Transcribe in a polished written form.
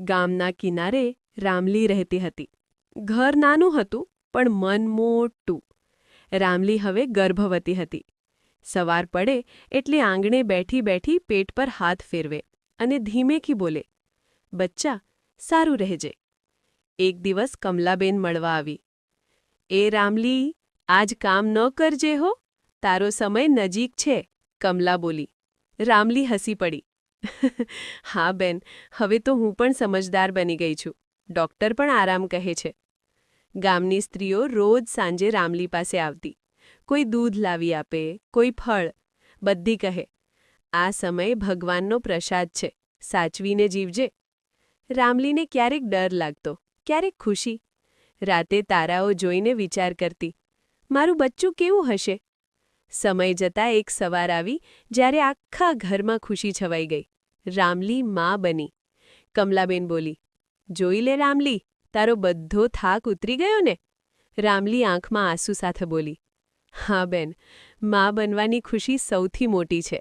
ગામના કિનારે રામલી રહેતી હતી. ઘર નાનું હતું પણ મન મોટું. રામલી હવે ગર્ભવતી હતી. સવાર પડે એટલે આંગણે બેઠી બેઠી પેટ પર હાથ ફેરવે અને ધીમેથી બોલે, બચ્ચા, સારું રહેજે. એક દિવસ કમલાબેન મળવા આવી. એ રામલી, આજ કામ ન કરજે હો, તારો સમય નજીક છે, કમલા બોલી. રામલી હસી પડી. હા બેન, હવે તો હું પણ સમજદાર બની ગઈ છું. ડૉક્ટર પણ આરામ કહે છે. ગામની સ્ત્રીઓ રોજ સાંજે રામલી પાસે આવતી. કોઈ દૂધ લાવી આપે, કોઈ ફળ. બધી કહે, આ સમય ભગવાનનો પ્રસાદ છે, સાચવીને જીવજે. રામલીને ક્યારેક ડર લાગતો, ક્યારેક ખુશી. રાતે તારાઓ જોઈને વિચાર કરતી, મારું બચ્ચું કેવું હશે? સમય જતાં એક સવાર આવી જ્યારે આખા ઘરમાં ખુશી છવાઈ ગઈ. રામલી મા બની. કમલાબેન બોલી, જોઈ લે રામલી, તારો બધો થાક ઉતરી ગયો ને? રામલી આંખમાં આંસુ સાથે બોલી, હા બેન, મા બનવાની ખુશી સૌથી મોટી છે.